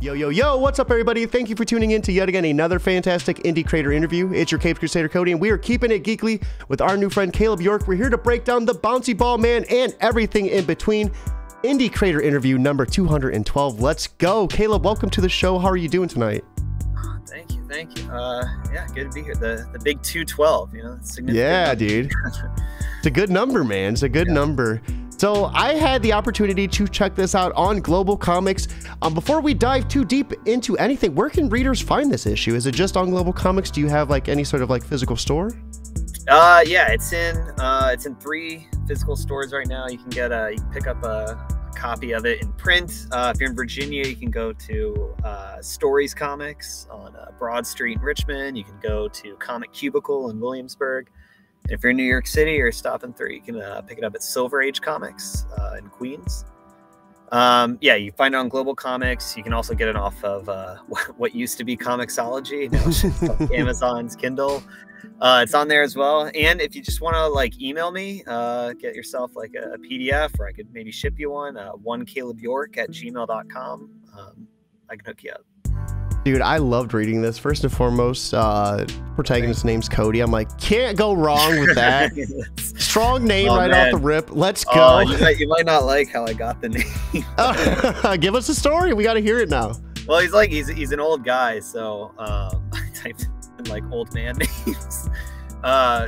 Yo, yo, yo, what's up, everybody? Thank you for tuning in to yet again another fantastic indie creator interview. It's your Capes Crusader Cody, and we are keeping it geekly with our new friend Caleb York. We're here to break down the Bouncy Ball Man and everything in between. Indie creator interview number 212. Let's go. Caleb, welcome to the show. How are you doing tonight? Thank you, thank you. Yeah, good to be here. The big 212, you know, significant. Yeah, number. dude. It's a good number, man. It's a good number. So I had the opportunity to check this out on Global Comics. Before we dive too deep into anything, where can readers find this issue? Is it just on Global Comics? Do you have like any sort of like physical store? Yeah, it's in 3 physical stores right now. You can get you can pick up a copy of it in print. If you're in Virginia, you can go to Stories Comics on Broad Street in Richmond. You can go to Comic Cubicle in Williamsburg. If you're in New York City or stopping through, you can pick it up at Silver Age Comics in Queens. Yeah, you find it on Global Comics. You can also get it off of what used to be Comixology. Now it's just like Amazon's Kindle. It's on there as well. And if you just want to like email me, get yourself like a PDF, or I could maybe ship you one, onecalebyork@gmail.com. I can hook you up. Dude, I loved reading this. First and foremost, protagonist's name's Cody. I'm like, can't go wrong with that. Strong name off the rip. Let's go. You might not like how I got the name. Give us a story. We got to hear it now. Well, he's an old guy, so I typed in like old man names.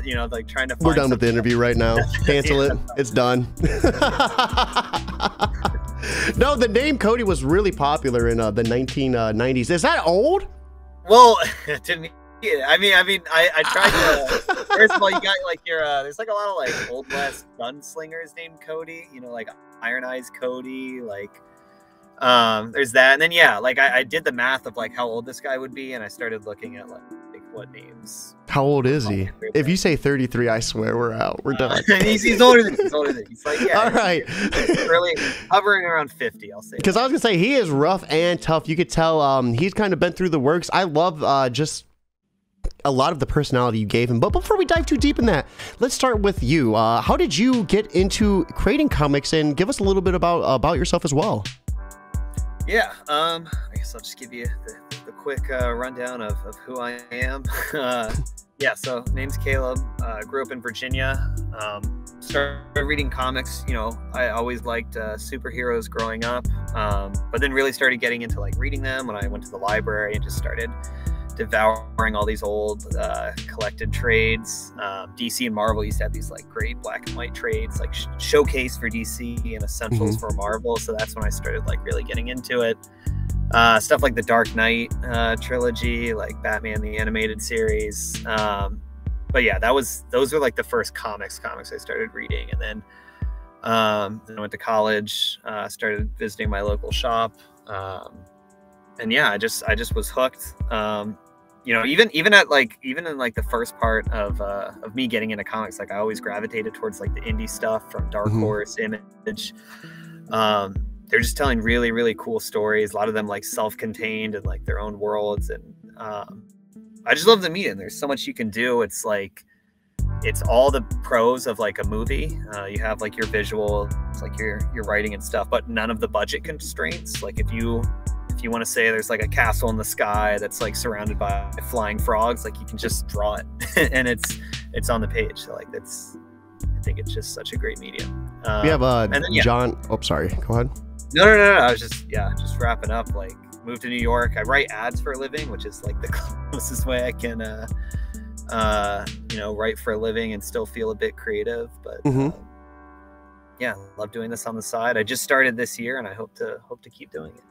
You know, like trying to find. We're done with the interview right now. Cancel it. It's done. No, the name Cody was really popular in the 1990s. Is that old? Well, to me, I mean, I tried to. First of all, you got like your there's like a lot of like Old West gunslingers named Cody. You know, like Iron Eyes Cody. Like, there's that, and then yeah, like I did the math of like how old this guy would be, and I started looking at like what names. How old is he? If you say 33, I swear we're out. We're done. He's older than he's older than. He's like, yeah. All right. Really hovering around 50, I'll say. Because I was gonna say he is rough and tough. You could tell he's kind of been through the works. I love just a lot of the personality you gave him. But before we dive too deep in that, let's start with you. How did you get into creating comics, and give us a little bit about yourself as well? Yeah, I guess I'll just give you the quick rundown of who I am. Yeah, so name's Caleb. Grew up in Virginia. Started reading comics. You know, I always liked superheroes growing up, but then really started getting into like reading them when I went to the library and just started devouring all these old collected trades. DC and Marvel used to have these like great black and white trades, like showcase for DC and essentials for Marvel. So that's when I started like really getting into it. Stuff like the Dark Knight trilogy, like Batman the Animated Series. But yeah, those were like the first comics I started reading, and then I went to college, started visiting my local shop, and yeah, I just was hooked. You know, even in like the first part of me getting into comics, like I always gravitated towards like the indie stuff from Dark Horse, Image. They're just telling really, really cool stories. A lot of them like self-contained and like their own worlds. And I just love the medium. There's so much you can do. It's like, it's all the pros of like a movie. You have like your visual, it's like your writing and stuff, but none of the budget constraints. Like if you want to say there's like a castle in the sky that's like surrounded by flying frogs, like you can just draw it and it's on the page. So like I think it's just such a great medium. We have John. Oh, sorry. Go ahead. No. I was just wrapping up. Like, moved to New York. I write ads for a living, which is like the closest way I can, you know, write for a living and still feel a bit creative. But yeah, love doing this on the side. I just started this year, and I hope to keep doing it.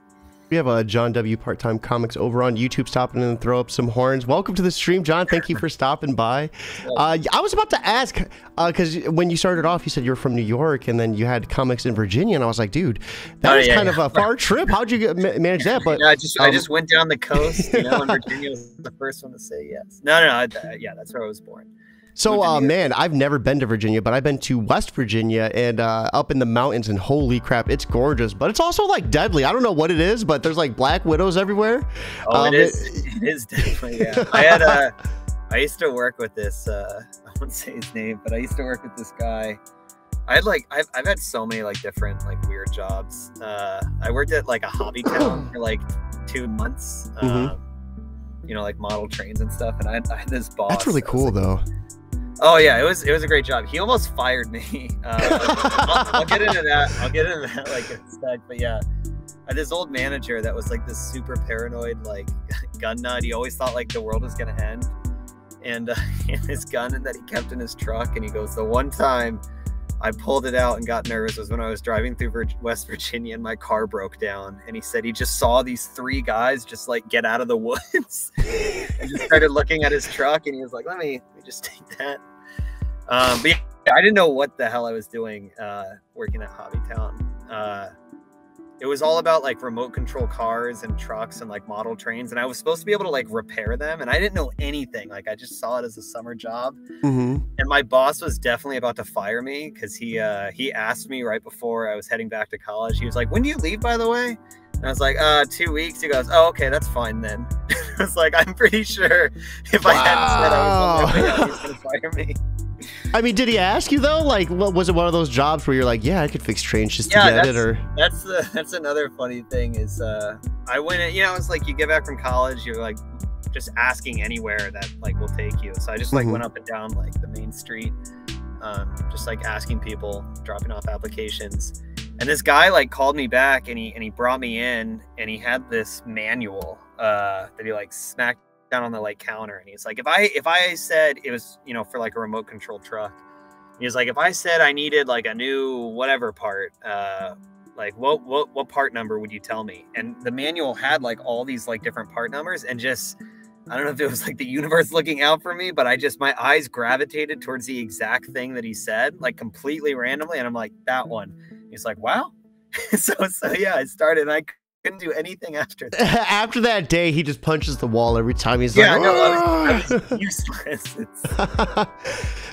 We have a John W. Part-Time Comics over on YouTube stopping in and throw up some horns. Welcome to the stream, John. Thank you for stopping by. I was about to ask, because when you started off, you said you were from New York, and then you had comics in Virginia, and I was like, dude, that was kind of a far trip. How'd you manage that? But I just went down the coast, you know, and Virginia was the first one to say yes. No, yeah, that's where I was born. So, man, I've never been to Virginia, but I've been to West Virginia and up in the mountains, and holy crap, it's gorgeous. But it's also like deadly. I don't know what it is, but there's like black widows everywhere. Oh, it is definitely. Yeah, I used to work with this. I won't say his name, but I used to work with this guy. I've had so many like different like weird jobs. I worked at like a hobby town for like 2 months. Mm-hmm. You know, like model trains and stuff. And I had this boss. That's really cool, though. Oh yeah, it was a great job. He almost fired me. I'll get into that. I'll get into that like in a sec. But yeah, I had this old manager that was like this super paranoid, like gun nut. He always thought like the world was gonna end. And his gun that he kept in his truck. And he goes, the one time I pulled it out and got nervous was when I was driving through West Virginia and my car broke down. And he said he just saw these 3 guys just like get out of the woods and just started looking at his truck. And he was like, let me just take that. But yeah, I didn't know what the hell I was doing working at Hobbytown. It was all about like remote control cars and trucks and like model trains. And I was supposed to be able to like repair them. And I didn't know anything. Like I just saw it as a summer job. Mm-hmm. And my boss was definitely about to fire me because he asked me right before I was heading back to college. He was like, when do you leave, by the way? And I was like, 2 weeks. He goes, oh, okay, that's fine then. I was like, I'm pretty sure if I hadn't said I was on my way out, he was going to fire me. I mean, did he ask you though? Like, what was it? One of those jobs where you're like, yeah, I could fix trains just to get it, or that's another funny thing is I went in, you know, it's like you get back from college, you're like just asking anywhere that like will take you. So I just like went up and down like the main street, just like asking people, dropping off applications. And this guy like called me back and he brought me in and he had this manual that he like smacked down on the like counter, and he's like, if I said it was, you know, for like a remote control truck, he was like, if I said I needed like a new whatever part, like what part number would you tell me? And the manual had like all these like different part numbers, and just I don't know if it was like the universe looking out for me, but my eyes gravitated towards the exact thing that he said, like completely randomly, and I'm like, that one. He's like, wow. so yeah, I started, and I couldn't do anything after that. After that day, he just punches the wall every time. He's like, no, I was useless.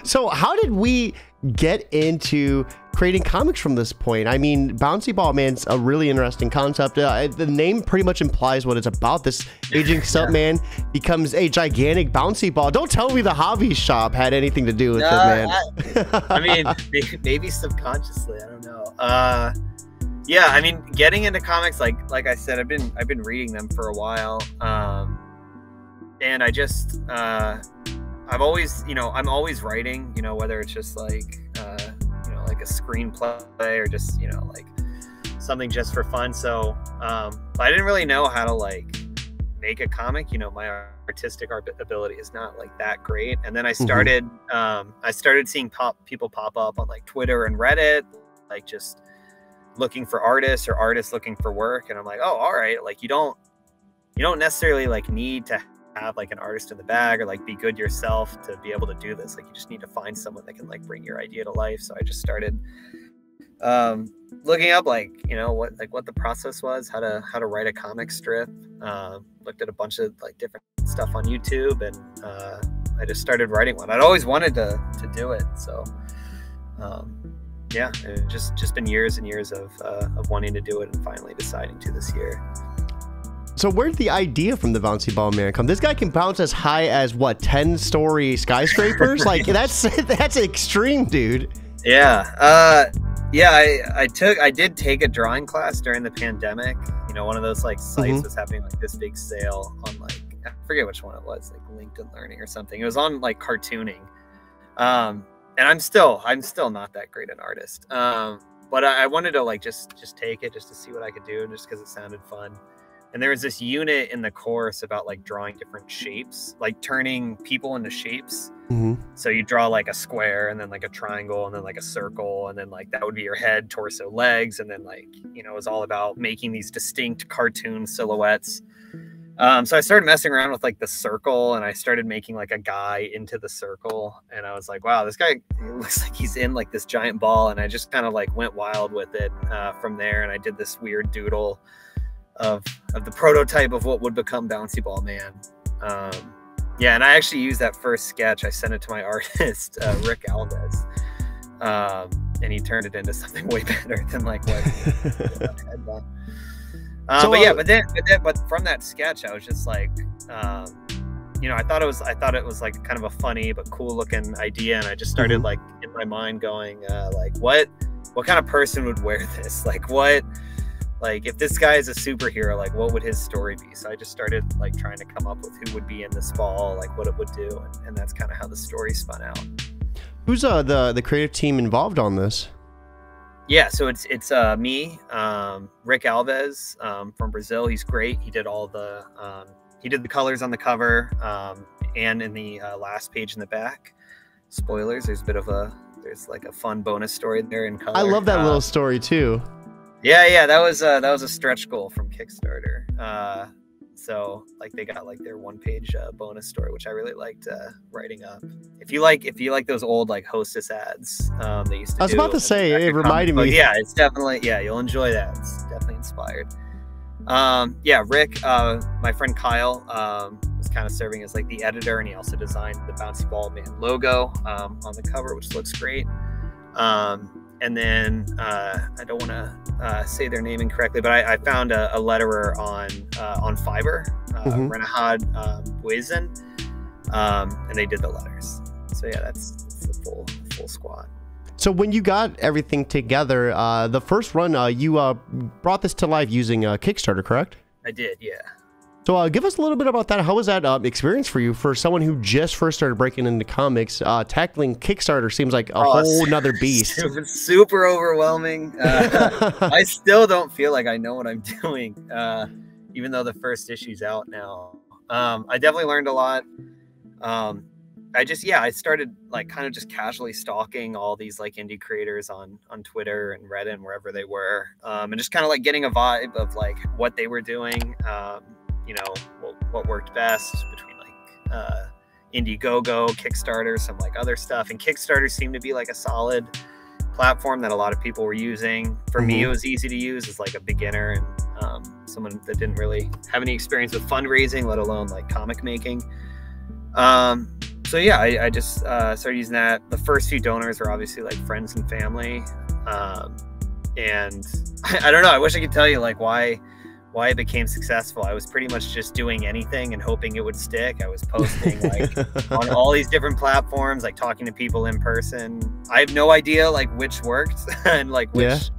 So how did we get into creating comics from this point? I mean, Bouncy Ball Man's a really interesting concept. The name pretty much implies what it's about. This aging stuntman becomes a gigantic bouncy ball. Don't tell me the hobby shop had anything to do with it, man. I mean, maybe subconsciously. I don't know. Yeah, I mean, getting into comics, like I said, I've been reading them for a while, and I just I'm always writing, you know, whether it's just like you know, like a screenplay or just, you know, like something just for fun. So but I didn't really know how to like make a comic. You know, my artistic ability is not like that great. And then I started seeing people pop up on like Twitter and Reddit, like just looking for artists or artists looking for work. And I'm like, oh, all right. Like you don't necessarily like need to have like an artist in the bag or like be good yourself to be able to do this. Like you just need to find someone that can like bring your idea to life. So I just started looking up like, you know, what the process was, how to write a comic strip. Looked at a bunch of like different stuff on YouTube, and I just started writing one. I'd always wanted to do it. So yeah, it's just been years and years of wanting to do it and finally deciding to this year. So where'd the idea from the Bouncy Ball Man come? This guy can bounce as high as what, 10-story skyscrapers? Like that's extreme, dude. Yeah. Yeah, I did take a drawing class during the pandemic. You know, one of those like sites was having like this big sale on like, I forget which one it was, like LinkedIn Learning or something. It was on like cartooning. And I'm still not that great an artist. But I wanted to like just take it just to see what I could do, just because it sounded fun. And there was this unit in the course about like drawing different shapes, like turning people into shapes. So you draw like a square and then like a triangle and then like a circle, and then like that would be your head, torso, legs, and then like, you know, it was all about making these distinct cartoon silhouettes. So I started messing around with like the circle, and I started making like a guy into the circle, and I was like, wow, this guy looks like he's in like this giant ball. And I just kind of like went wild with it from there. And I did this weird doodle of the prototype of what would become Bouncy Ball Man. Yeah, and I actually used that first sketch. I sent it to my artist, Rick Alves, and he turned it into something way better than like what I had done. But from that sketch, I was just like, you know, I thought it was like kind of a funny but cool looking idea, and I just started like in my mind going, like what kind of person would wear this? Like what like if this guy is a superhero, like what would his story be? So I just started like trying to come up with who would be in this ball, like what it would do, and that's kind of how the story spun out. Who's the creative team involved on this? Yeah, so it's me, Rick Alves from Brazil. He's great. He did all the he did the colors on the cover and in the last page in the back. Spoilers, there's like a fun bonus story there in color. I love that little story too. Yeah, that was a stretch goal from Kickstarter. So like they got like their 1-page bonus story, which I really liked writing up. If you like those old like Hostess ads they used to do. I was about to say, it reminded me. Yeah, it's definitely, yeah, you'll enjoy that. It's definitely inspired. Yeah, Rick, my friend Kyle, was kind of serving as like the editor, and he also designed the Bouncy Ball Man logo on the cover, which looks great. And then I don't want to say their name incorrectly, but I found a letterer on Fiverr, Renahad Buizen, and they did the letters. So yeah, that's the full squad. So when you got everything together, the first run, you brought this to life using Kickstarter, correct? I did, yeah. So give us a little bit about that. How was that experience for you, for someone who just first started breaking into comics? Tackling Kickstarter seems like a whole nother beast. Super overwhelming. I still don't feel like I know what I'm doing, even though the first issue's out now. I definitely learned a lot. I started like kind of just casually stalking all these like indie creators on Twitter and Reddit and wherever they were, and just kind of like getting a vibe of like what they were doing. You know, what worked best between like Indiegogo, Kickstarter, some like other stuff. And Kickstarter seemed to be like a solid platform that a lot of people were using. For me, it was easy to use as like a beginner and someone that didn't really have any experience with fundraising, let alone like comic making. So yeah, I just started using that. The first few donors were obviously like friends and family. And I don't know, I wish I could tell you like why it became successful. I was pretty much just doing anything and hoping it would stick. I was posting like on all these different platforms, like talking to people in person. I have no idea like which worked and like which.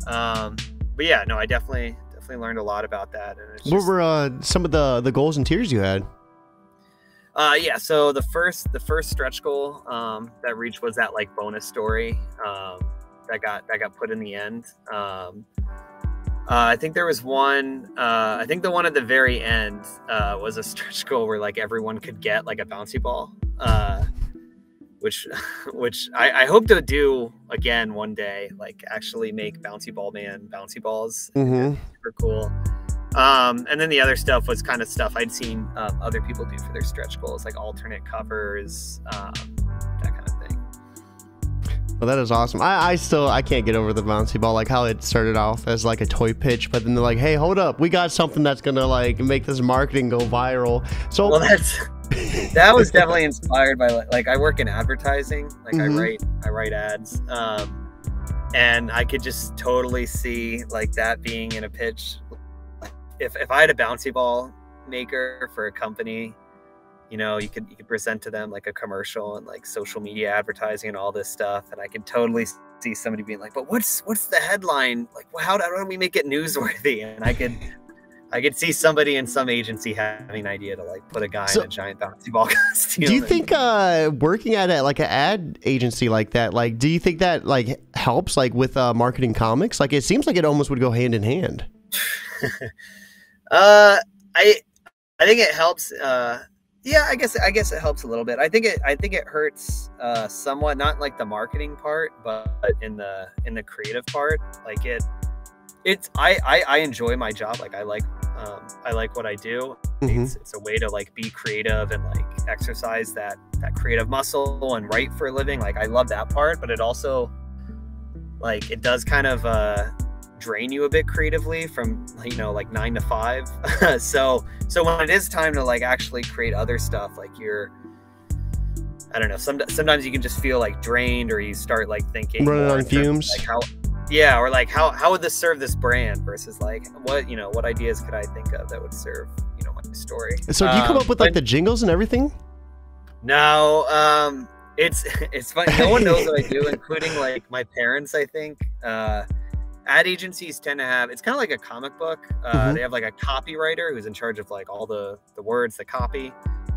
Yeah. But yeah, no, I definitely learned a lot about that. And it's what were some of the goals and tiers you had? Yeah, so the first stretch goal that reached was that like bonus story that got put in the end. I think there was one, I think the one at the very end was a stretch goal where like everyone could get like a bouncy ball, which I hope to do again one day, like actually make Bouncy Ball Man bouncy balls. Super cool. And then the other stuff was kind of stuff I'd seen other people do for their stretch goals, like alternate covers, that kind of thing. Well, that is awesome. I can't get over the bouncy ball, like how it started off as like a toy pitch, but then they're like, hey, hold up, we got something that's gonna like make this marketing go viral. So well, that was definitely inspired by like I work in advertising, like I write ads, and I could just totally see like that being in a pitch. If I had a bouncy ball maker for a company, you know, you could present to them like a commercial and like social media advertising and all this stuff, and I could totally see somebody being like, "But what's the headline? Like, how do we make it newsworthy?" And I could see somebody in some agency having an idea to like put a guy in a giant bouncy ball costume. Do you think working at like an ad agency like that, like, do you think that like helps like with marketing comics? Like, it seems like it almost would go hand in hand. I think it helps. Yeah, I guess it helps a little bit. I think it hurts somewhat, not like the marketing part, but in the creative part. Like I enjoy my job. Like I like what I do. It's a way to like be creative and like exercise that creative muscle and write for a living. Like I love that part, but it also like it does kind of drain you a bit creatively from, you know, like 9 to 5. so when it is time to like actually create other stuff, like I don't know, sometimes you can just feel like drained, or you start like thinking running on fumes, like how would this serve this brand versus like what ideas could I think of that would serve, you know, my story. So do you come up with like the jingles and everything? No, it's funny, no one knows what I do, including like my parents, I think. ad agencies tend to have, it's kind of like a comic book. They have like a copywriter who's in charge of like all the words, the copy,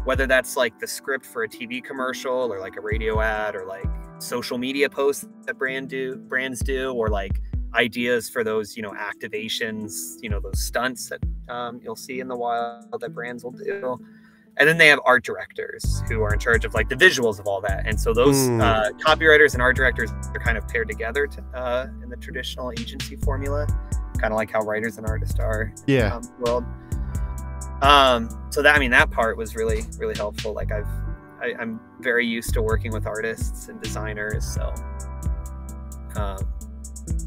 whether that's like the script for a TV commercial or like a radio ad or like social media posts that brands do, or like ideas for those, you know, activations, you know, those stunts that you'll see in the wild that brands will do. And then they have art directors who are in charge of like the visuals of all that. And so those copywriters and art directors are kind of paired together in the traditional agency formula, kind of like how writers and artists are in the world. So that, I mean, that part was really, really helpful. Like I'm very used to working with artists and designers. So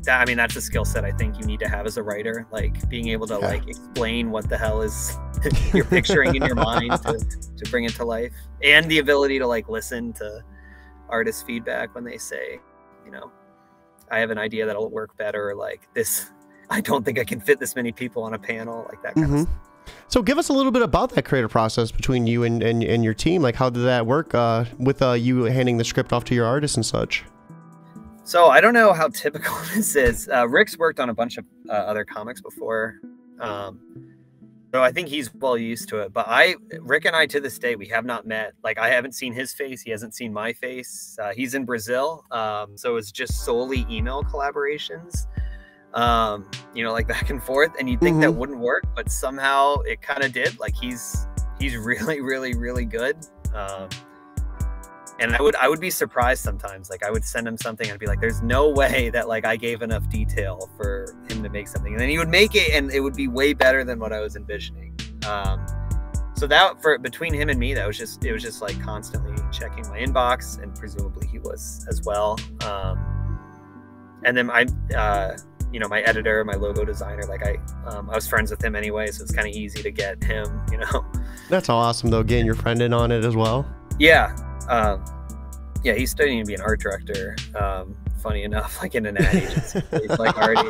that, I mean, that's a skill set I think you need to have as a writer, like being able to like explain what the hell is you're picturing in your mind to bring it to life, and the ability to like listen to artist feedback when they say, you know, I have an idea that'll work better, like this, I don't think I can fit this many people on a panel, like that kind of stuff. So give us a little bit about that creative process between you and your team. Like, how did that work with you handing the script off to your artists and such? So I don't know how typical this is. Rick's worked on a bunch of other comics before. So I think he's well used to it. But Rick and I, to this day, we have not met. Like, I haven't seen his face. He hasn't seen my face. He's in Brazil. So it's just solely email collaborations, you know, like back and forth. And you'd think that wouldn't work, but somehow it kind of did. Like, he's really, really, really good. And I would be surprised sometimes. Like, I would send him something and I'd be like, there's no way that like I gave enough detail for him to make something. And then he would make it and it would be way better than what I was envisioning. So that, for between him and me, it was just like constantly checking my inbox, and presumably he was as well. And then you know, my editor, my logo designer, like I was friends with him anyway, so it's kind of easy to get him, you know. That's awesome though, getting your friend in on it as well. Yeah. Yeah, he's studying to be an art director. Funny enough, like in an ad agency. He's like already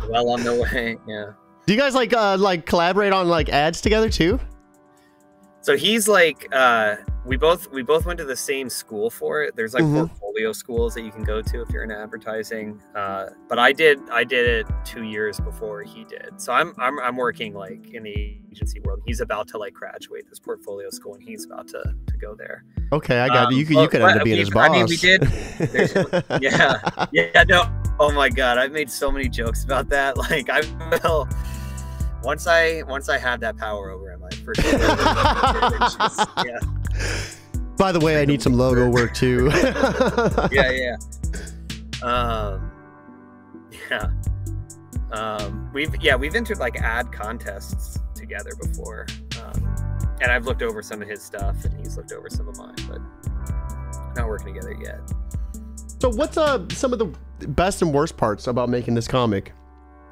well on the way. Yeah. Do you guys like collaborate on like ads together too? So he's like, we both went to the same school for it. There's like portfolio schools that you can go to if you're in advertising. But I did it 2 years before he did. So I'm working like in the agency world. He's about to like graduate this portfolio school, and he's about to go there. Okay, I got it. You could end up being his boss. I mean, we did. Yeah. No. Oh my God, I've made so many jokes about that. Like, I will. Once I have that power over him, like, for sure. Yeah. By the way, I need some logo work too. Yeah. We've entered like ad contests together before, and I've looked over some of his stuff, and he's looked over some of mine, but not working together yet. So, what's some of the best and worst parts about making this comic?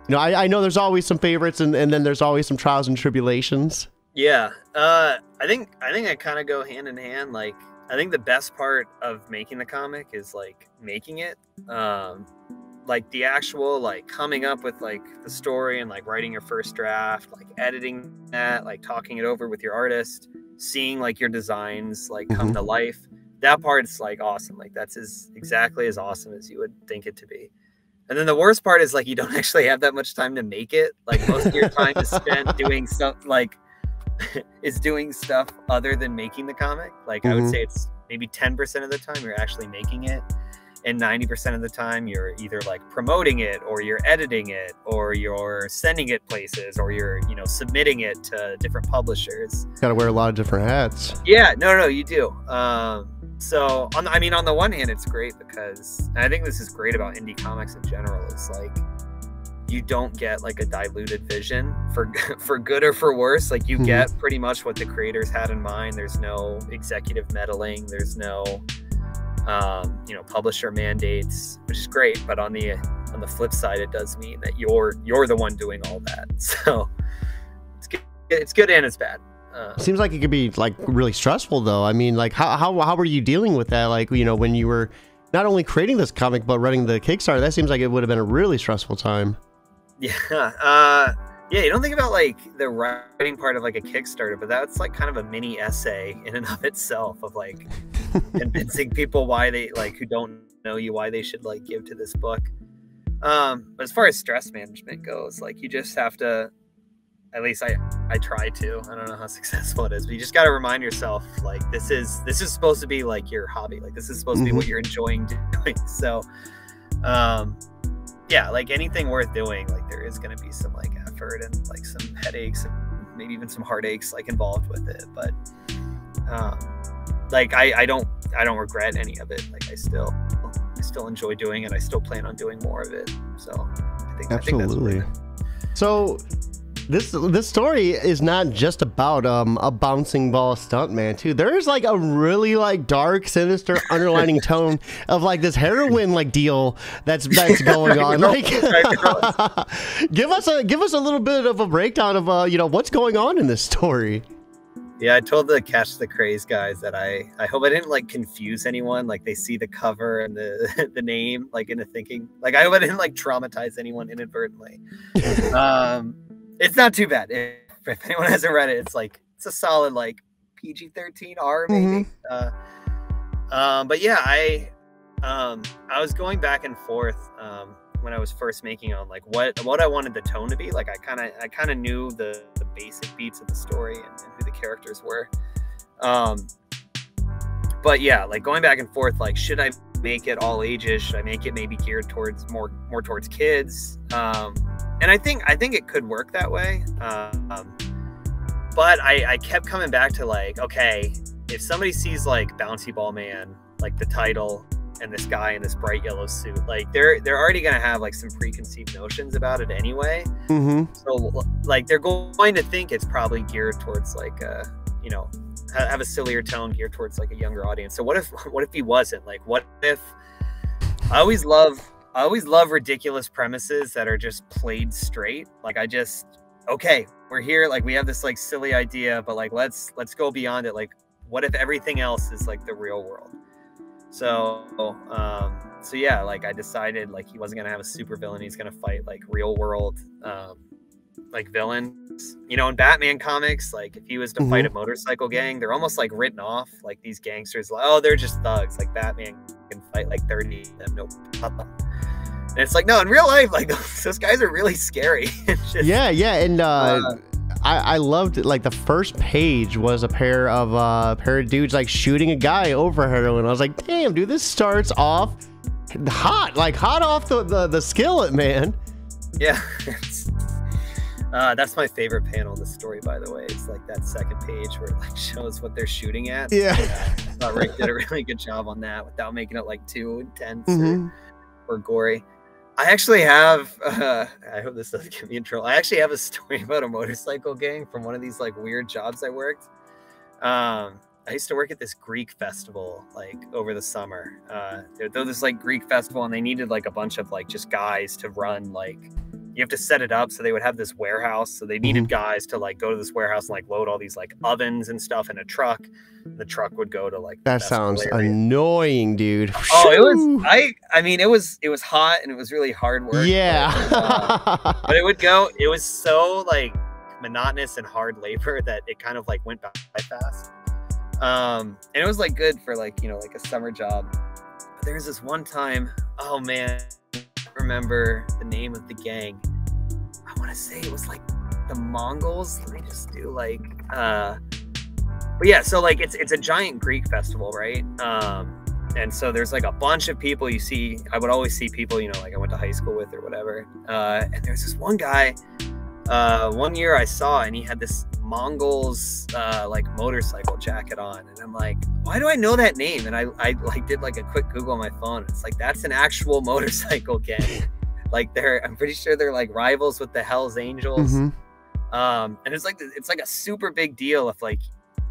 You know, I know there's always some favorites, and then there's always some trials and tribulations. Yeah, I think I kind of go hand in hand. Like, I think the best part of making the comic is like making it, like the actual like coming up with like the story and like writing your first draft, like editing that, like talking it over with your artist, seeing like your designs like come to life. That part's like awesome. Like, that's exactly as awesome as you would think it to be. And then the worst part is like you don't actually have that much time to make it. Like, most of your time is spent doing stuff other than making the comic. Like, I would say it's maybe 10% of the time you're actually making it, and 90% of the time you're either like promoting it, or you're editing it, or you're sending it places, or you're, you know, submitting it to different publishers. Got to wear a lot of different hats. Yeah, no, you do. So on the one hand, it's great because, and I think this is great about indie comics in general, is like you don't get like a diluted vision for good or for worse. Like, you get pretty much what the creators had in mind. There's no executive meddling. There's no you know, publisher mandates, which is great. But on the flip side, it does mean that you're the one doing all that. So it's good and it's bad. Seems like it could be like really stressful though. I mean, like how were you dealing with that? Like, you know, when you were not only creating this comic but running the Kickstarter, that seems like it would have been a really stressful time. Yeah. Yeah, you don't think about like the writing part of like a Kickstarter, but that's like kind of a mini essay in and of itself, of like convincing people why they, like, who don't know you, why they should like give to this book. But as far as stress management goes, like, you just have to, at least I try to, I don't know how successful it is, but you just got to remind yourself, like, this is supposed to be like your hobby. Like, this is supposed to be what you're enjoying doing. So, yeah, like anything worth doing, like there is going to be some like effort and like some headaches and maybe even some heartaches like involved with it. But, like I don't regret any of it. Like I still enjoy doing it. I still plan on doing more of it. So I think absolutely. So this story is not just about a bouncing ball stuntman too. There's like a really like dark, sinister underlining tone of like this heroin like deal that's going on. Like, give us a little bit of a breakdown of you know, what's going on in this story. Yeah, I told the Catch the Craze guys that I hope I didn't like confuse anyone. Like they see the cover and the name like into thinking, like I hope I didn't like traumatize anyone inadvertently. It's not too bad. If anyone hasn't read it, it's a solid like PG-13 R maybe. But yeah, I was going back and forth when I was first making on like what I wanted the tone to be. Like I kind of knew the basic beats of the story and who the characters were. But yeah, like going back and forth, like should I make it all ages? Should I make it maybe geared towards more towards kids? And I think it could work that way. But I kept coming back to like, okay, if somebody sees like Bouncy Ball Man, like the title, and this guy in this bright yellow suit, like they're already gonna have like some preconceived notions about it anyway. So like they're going to think it's probably geared towards like you know, have a sillier tone geared towards like a younger audience. So what if he wasn't? Like what if I always love ridiculous premises that are just played straight. Like okay, we're here, like we have this like silly idea, but like let's go beyond it. Like what if everything else is like the real world? So yeah, like I decided like he wasn't gonna have a super villain. He's gonna fight like real world like villains. You know, in Batman comics, like if he was to fight a motorcycle gang, they're almost like written off. Like these gangsters, like, oh, they're just thugs. Like Batman can fight like 30 of them, no problem. And it's like, no, in real life, like those guys are really scary. Just, yeah, and I loved it. Like the first page was a pair of dudes like shooting a guy over heroin. I was like, damn, dude, this starts off hot off the skillet, man. Yeah. That's my favorite panel in the story, by the way. It's like that second page where it like shows what they're shooting at. Yeah. I thought Rick did a really good job on that without making it like too intense or gory. I actually have, I hope this doesn't get me in trouble. I actually have a story about a motorcycle gang from one of these like weird jobs I worked. I used to work at this Greek festival like over the summer. There was this like Greek festival and they needed like a bunch of like just guys to run, like you have to set it up. So they would have this warehouse. So they needed guys to like go to this warehouse and like load all these like ovens and stuff in a truck. The truck would go to like that sounds annoying, dude. Oh, it was I mean it was hot and it was really hard work. Yeah. But it was so like monotonous and hard labor that it kind of like went by fast. And it was like good for like, you know, like a summer job. But there's this one time, oh man, I remember the name of the gang. I want to say it was like the Mongols. Let me just do like but yeah, so like it's a giant Greek festival, right? And so there's like a bunch of people you see. I would always see people, you know, like I went to high school with or whatever. And there's this one guy, one year I saw, and he had this Mongols like motorcycle jacket on, and I'm like, why do I know that name? And I like did like a quick Google on my phone. It's like that's an actual motorcycle gang. Like I'm pretty sure they're like rivals with the Hells Angels. And it's like a super big deal if like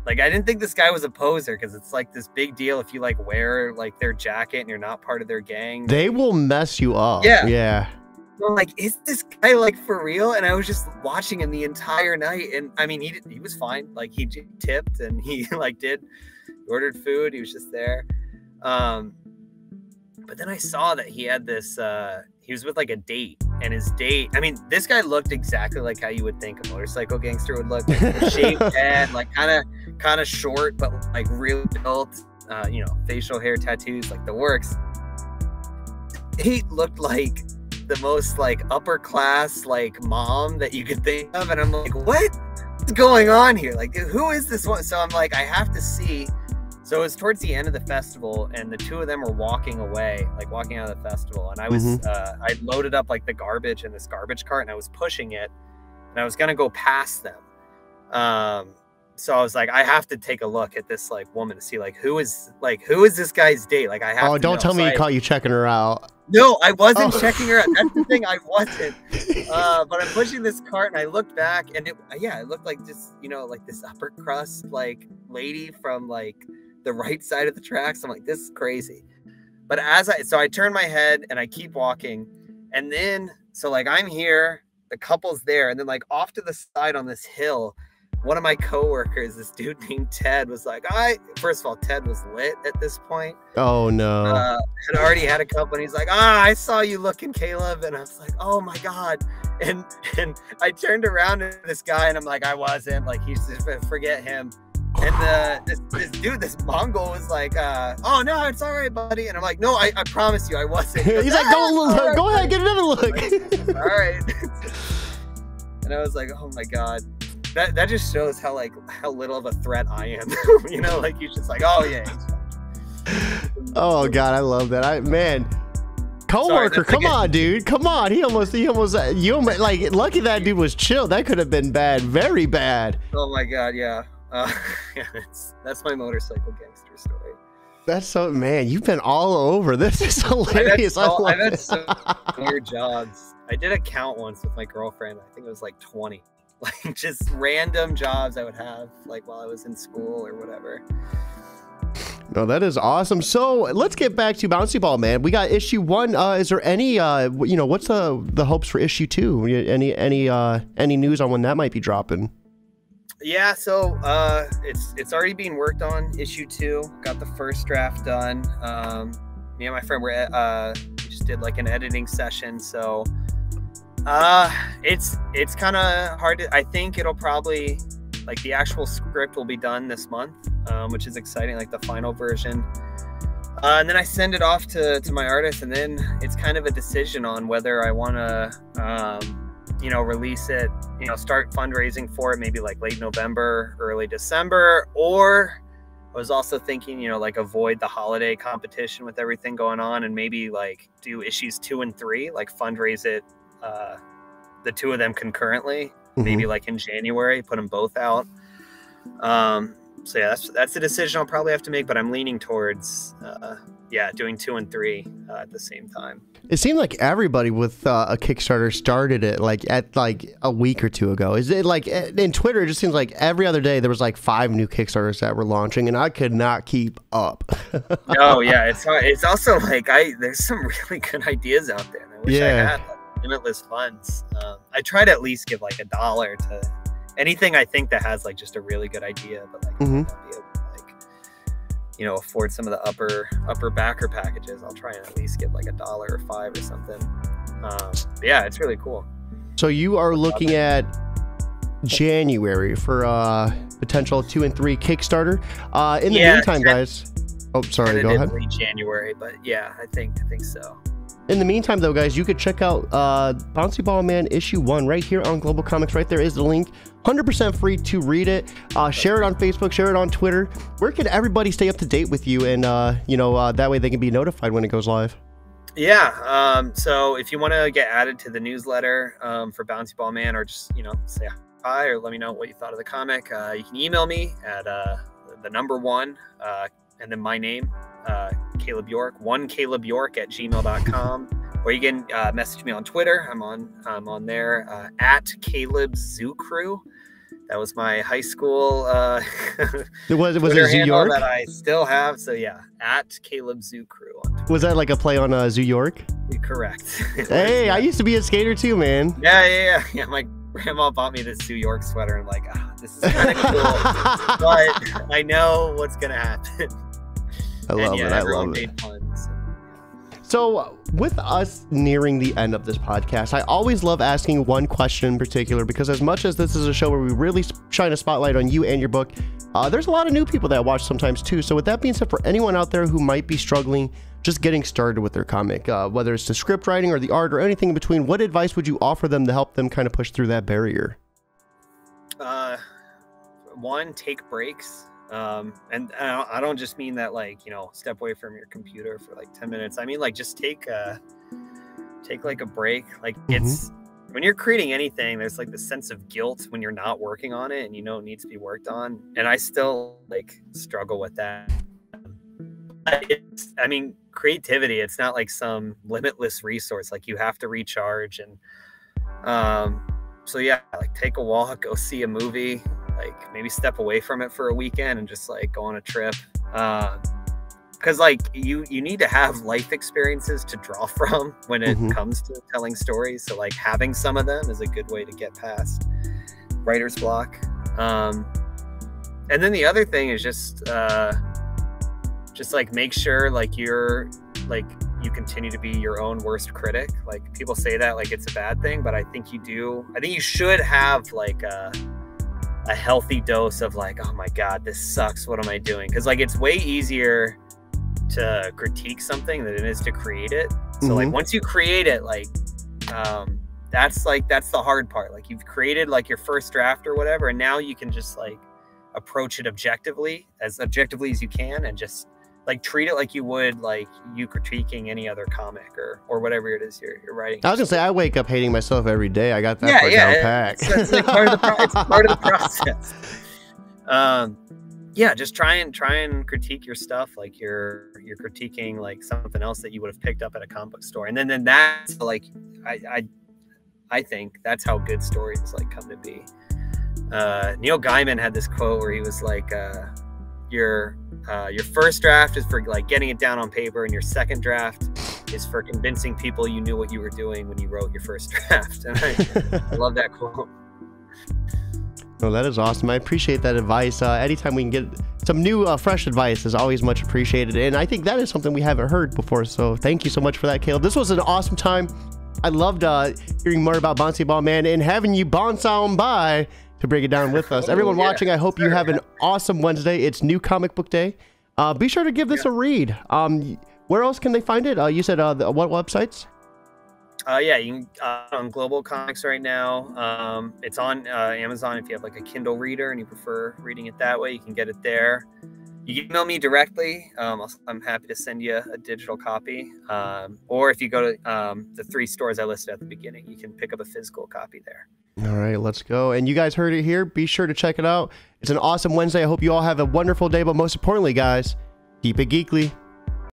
I didn't think this guy was a poser, because it's like this big deal if you like wear like their jacket and you're not part of their gang. They will mess you up. Yeah. So like, is this guy like for real? And I was just watching him the entire night, and I mean, he was fine. Like he tipped and he like ordered food. He was just there. But then I saw that he had this. He was with like a date, and his date, I mean, this guy looked exactly like how you would think a motorcycle gangster would look. Like, shaved head, like kind of short, but like really built, you know, facial hair, tattoos, like the works. He looked like the most like upper class like mom that you could think of, and I'm like, what's going on here? Like, who is this one? So I'm like, I have to see. So it was towards the end of the festival, and the two of them were walking away, like walking out of the festival, and I was I loaded up like the garbage in this garbage cart, and I was pushing it, and I was gonna go past them. So I was like, I have to take a look at this like woman to see like who is this guy's date? Like I have. Oh, don't tell me you caught you checking her out. No, I wasn't checking her out. That's the thing, I wasn't. But I'm pushing this cart, and I looked back, and it looked like this, you know, like this upper crust like lady from like the right side of the tracks. I'm like, this is crazy. But so I turn my head and I keep walking, and then so like I'm here, the couple's there, and then like off to the side on this hill, one of my coworkers, this dude named Ted, was like, first of all, Ted was lit at this point. Oh no. Had already had a couple, and he's like, I saw you looking, Caleb. And I was like, oh my God. And I turned around to this guy, and I'm like, I wasn't, like, he's just, forget him. And this dude, this Mongol, was like, oh no, it's all right, buddy. And I'm like, no, I promise you I wasn't. He goes, he's like, go ahead, get another look. Like, all right. And I was like, oh my God. That just shows how little of a threat I am. You know, like you're just like, oh yeah. Oh God, I love that. Coworker, come on, dude, come on. He almost like, lucky that dude was chill. That could have been bad, very bad. Oh my God, yeah. Yeah, that's my motorcycle gangster story. That's so, man, you've been all over. This is hilarious. I've had so weird jobs. I did a count once with my girlfriend. I think it was like 20. Like just random jobs I would have like while I was in school or whatever. No, that is awesome. So let's get back to Bouncy Ball, man. We got issue 1. Is there any you know, what's the hopes for issue 2? Any news on when that might be dropping? Yeah, so it's already being worked on. Issue 2 got the first draft done. Me and my friend we just did like an editing session, so it's kind of hard to, I think it'll probably, like, the actual script will be done this month, which is exciting, like the final version. And then I send it off to my artist, and then it's kind of a decision on whether I want to, you know, release it, you know, start fundraising for it, maybe like late November, early December, or I was also thinking, you know, like avoid the holiday competition with everything going on, and maybe like do issues 2 and 3, like fundraise it, the two of them concurrently, maybe like in January, put them both out. So yeah, that's a decision I'll probably have to make, but I'm leaning towards doing 2 and 3 at the same time. It seemed like everybody with a Kickstarter started it like at like a week or 2 ago. Is it like in Twitter? It just seems like every other day there was like 5 new Kickstarters that were launching, and I could not keep up. Oh yeah, it's also like there's some really good ideas out there. And I wish I had like limitless funds. I try to at least give like $1 to anything I think that has like just a really good idea, but like be able to, like, you know, afford some of the upper backer packages. I'll try and at least give like $1 or $5 or something. Yeah, it's really cool. So you are looking at January for potential 2 and 3 Kickstarter. In the meantime, guys. Oh, sorry. Go ahead. January, but yeah, I think so. In the meantime, though, guys, you could check out Bouncy Ball Man issue 1 right here on Global Comics. Right there is the link. 100% free to read it. Share it on Facebook. Share it on Twitter. Where can everybody stay up to date with you? And, you know, that way they can be notified when it goes live. Yeah. So if you want to get added to the newsletter for Bouncy Ball Man, or just, you know, say hi or let me know what you thought of the comic, you can email me at the number 1 and then my name, Caleb York, @gmail.com, or you can message me on Twitter. I'm on there at Caleb Zoo Crew. That was my high school was it Zoo York that I still have. So yeah, at Caleb Zoo Crew on Twitter. Was that like a play on Zoo York? Correct. Hey, I used to be a skater too, man. Yeah. My grandma bought me this Zoo York sweater, and I'm like, this is kind of cool, but I know what's gonna happen. I love it. I love it. So with us nearing the end of this podcast, I always love asking one question in particular, because as much as this is a show where we really shine a spotlight on you and your book, there's a lot of new people that watch sometimes too. So with that being said, for anyone out there who might be struggling just getting started with their comic, whether it's the script writing or the art or anything in between, what advice would you offer them to help them kind of push through that barrier? One, take breaks. And I don't just mean that, like, you know, step away from your computer for like 10 minutes. I mean, like, just take like a break. Like, it's when you're creating anything, there's like the sense of guilt when you're not working on it and you know it needs to be worked on. And I still like struggle with that. I mean, creativity, it's not like some limitless resource. Like, you have to recharge. And so yeah, like, take a walk, go see a movie, like maybe step away from it for a weekend and just like go on a trip. Because like you need to have life experiences to draw from when it comes to telling stories. So like having some of them is a good way to get past writer's block. And then the other thing is just like make sure like you continue to be your own worst critic. Like, people say that like it's a bad thing, but I think you should have like a healthy dose of like, oh my God, this sucks. What am I doing? Because like it's way easier to critique something than it is to create it. So like once you create it, like that's the hard part. Like, you've created like your first draft or whatever, and now you can just like approach it as objectively as you can, and just like treat it like you would like you critiquing any other comic or whatever it is you're writing. I was gonna say, I wake up hating myself every day. I got that part down pat. It's like part of the process. Yeah, just try and critique your stuff like you're critiquing like something else that you would have picked up at a comic book store, and then that's like I think that's how good stories like come to be. Neil Gaiman had this quote where he was like, your first draft is for like getting it down on paper, and your second draft is for convincing people you knew what you were doing when you wrote your first draft. And I love that quote. Well, that is awesome. I appreciate that advice. Anytime we can get some new, fresh advice is always much appreciated. And I think that is something we haven't heard before. So thank you so much for that, Caleb. This was an awesome time. I loved hearing more about Bouncy Ball Man and having you bounce on by to break it down with us. Everyone watching, I hope you have an awesome Wednesday. It's New Comic Book Day. Be sure to give this a read. Where else can they find it? You said what websites? Yeah, you can on Global Comics right now. It's on Amazon if you have like a Kindle reader and you prefer reading it that way. You can get it there. You can email me directly. I'm happy to send you a digital copy. Or if you go to the 3 stores I listed at the beginning, you can pick up a physical copy there. All right, let's go. And you guys heard it here. Be sure to check it out. It's an awesome Wednesday. I hope you all have a wonderful day. But most importantly, guys, keep it geekly.